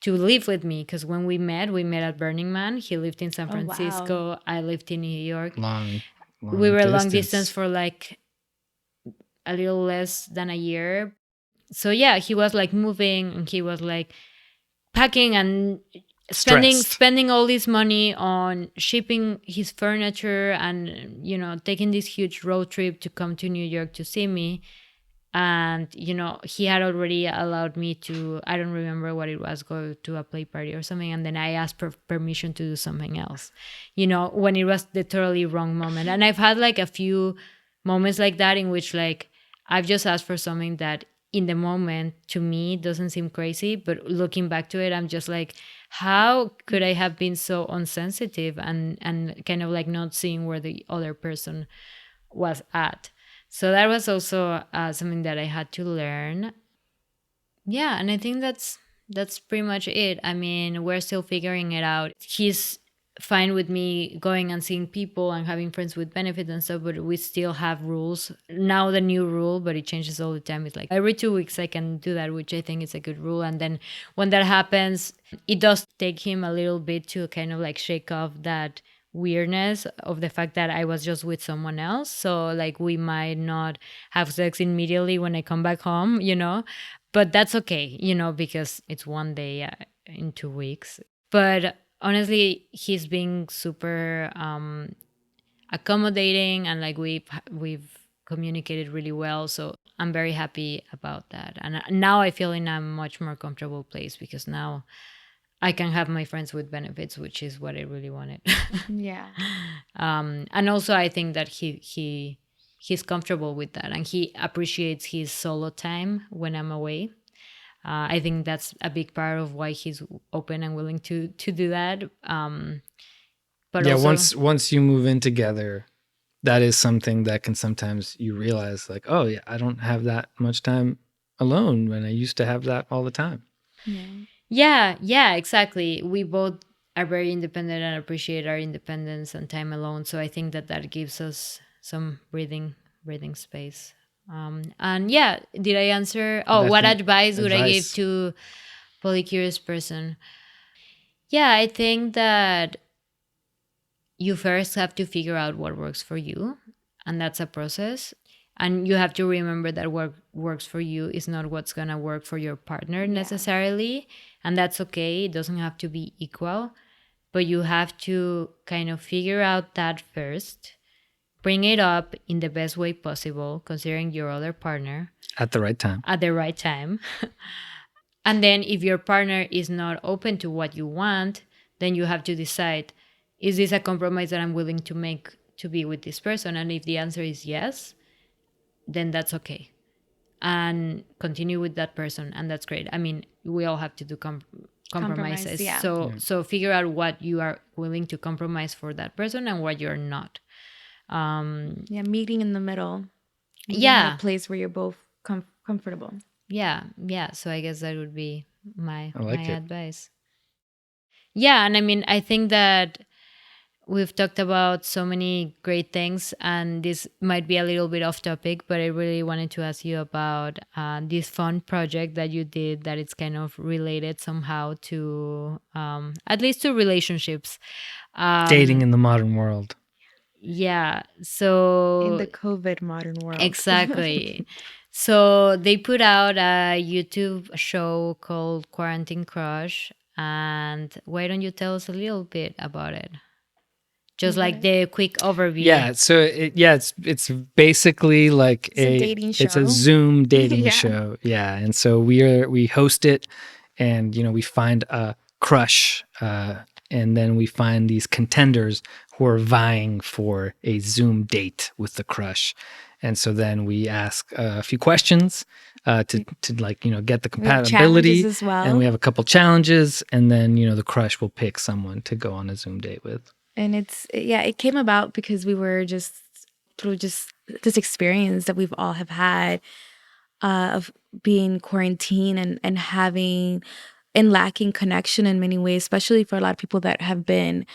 to live with me, because when we met at Burning Man. He lived in San Oh, wow. Francisco. I lived in New York. Long We were long distance for like a little less than a year. So yeah, he was like moving and he was like packing and Stressed. spending all this money on shipping his furniture and taking this huge road trip to come to New York to see me. And he had already allowed me to, I don't remember what it was, go to a play party or something, and then I asked for permission to do something else, when it was the totally wrong moment. And I've had like a few moments like that in which like I've just asked for something that in the moment to me doesn't seem crazy, but looking back to it, I'm just like, how could I have been so insensitive and kind of like not seeing where the other person was at. So that was also something that I had to learn. Yeah, and I think that's pretty much it. I mean, we're still figuring it out. He's fine with me going and seeing people and having friends with benefits and stuff, but we still have rules. Now the new rule, but it changes all the time, is like every 2 weeks I can do that, which I think is a good rule. And then when that happens, it does take him a little bit to kind of like shake off that weirdness of the fact that I was just with someone else. So like we might not have sex immediately when I come back home, but that's okay, because it's one day in 2 weeks. But honestly, he's being super accommodating, and like we've communicated really well. So I'm very happy about that. And now I feel in a much more comfortable place, because now I can have my friends with benefits, which is what I really wanted. Yeah. And also I think that he's comfortable with that, and he appreciates his solo time when I'm away. I think that's a big part of why he's open and willing to do that. But yeah, also, once you move in together, that is something that can sometimes you realize like, oh yeah, I don't have that much time alone when I used to have that all the time. yeah, exactly. We both are very independent and appreciate our independence and time alone. So I think that gives us some breathing space. And yeah, did I answer? Oh, what advice would I give to polycurious person? Yeah, I think that you first have to figure out what works for you, and that's a process. And you have to remember that what works for you is not what's gonna work for your partner necessarily, and that's okay. It doesn't have to be equal, but you have to kind of figure out that first. Bring it up in the best way possible, considering your other partner. At the right time. At the right time. And then if your partner is not open to what you want, then you have to decide, is this a compromise that I'm willing to make to be with this person? And if the answer is yes, then that's okay. And continue with that person. And that's great. I mean, we all have to do compromises. So figure out what you are willing to compromise for that person and what you're not. Meeting in the middle. Yeah, a place where you're both comfortable. Yeah. So I guess that would be my it. advice. Yeah, and I mean, I think that we've talked about so many great things, and this might be a little bit off topic, but I really wanted to ask you about this fun project that you did that it's kind of related somehow to, at least to relationships. Dating in the modern world. Yeah, so in the COVID modern world. Exactly. So they put out a YouTube show called Quarantine Crush, and why don't you tell us a little bit about it? Just like the quick overview. Yeah, so it's basically like a dating show. It's a Zoom dating show. Yeah, and so we host it, and we find a crush, and then we find these contenders who are vying for a Zoom date with the crush. And so then we ask a few questions to get the compatibility as well. And we have a couple challenges, and then the crush will pick someone to go on a Zoom date with. And it came about because we were just through just this experience that we've all have had of being quarantined and having and lacking connection in many ways, especially for a lot of people that have been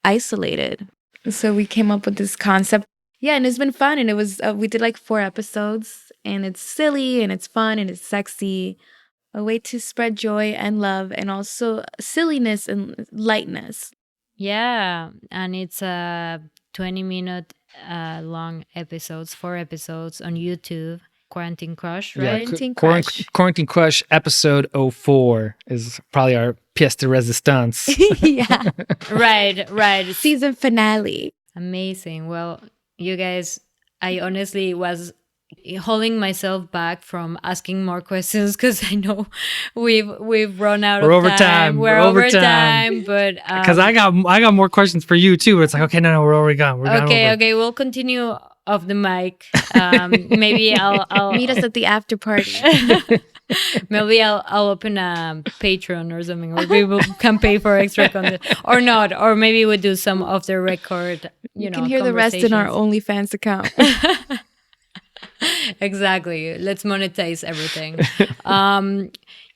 isolated. So we came up with this concept. Yeah, and it's been fun. And it was, we did like 4 episodes, and it's silly and it's fun and it's sexy. A way to spread joy and love, and also silliness and lightness. Yeah, and it's a 20-minute long episodes, 4 episodes on YouTube. Quarantine Crush, right? Quarantine Crush episode 04 is probably our pièce de résistance. Yeah. Right. Season finale. Amazing. Well, you guys, I honestly was holding myself back from asking more questions because I know we've run out of time. We're over time, but because I got more questions for you too. But it's like, okay, no, we're already gone. Okay, we'll continue off the mic. Maybe I'll meet us at the after party. Maybe I'll open a Patreon or something, or we can pay for extra content, or not, or maybe we'll do some off the record. You can hear the rest in our OnlyFans account. Exactly. Let's monetize everything.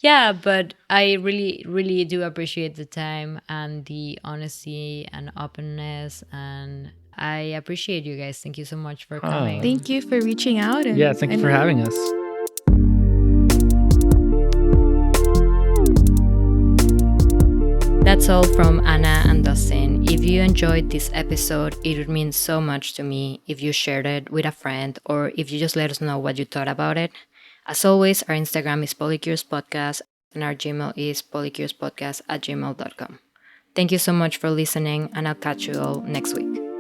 Yeah, but I really, really do appreciate the time and the honesty and openness. And I appreciate you guys. Thank you so much for coming. Thank you for reaching out. Yeah, thank you for having us. That's all from Ana and Dustin. If you enjoyed this episode, it would mean so much to me if you shared it with a friend or if you just let us know what you thought about it. As always, our Instagram is Polycurious Podcast and our Gmail is polycuriouspodcast@gmail.com. Thank you so much for listening, and I'll catch you all next week.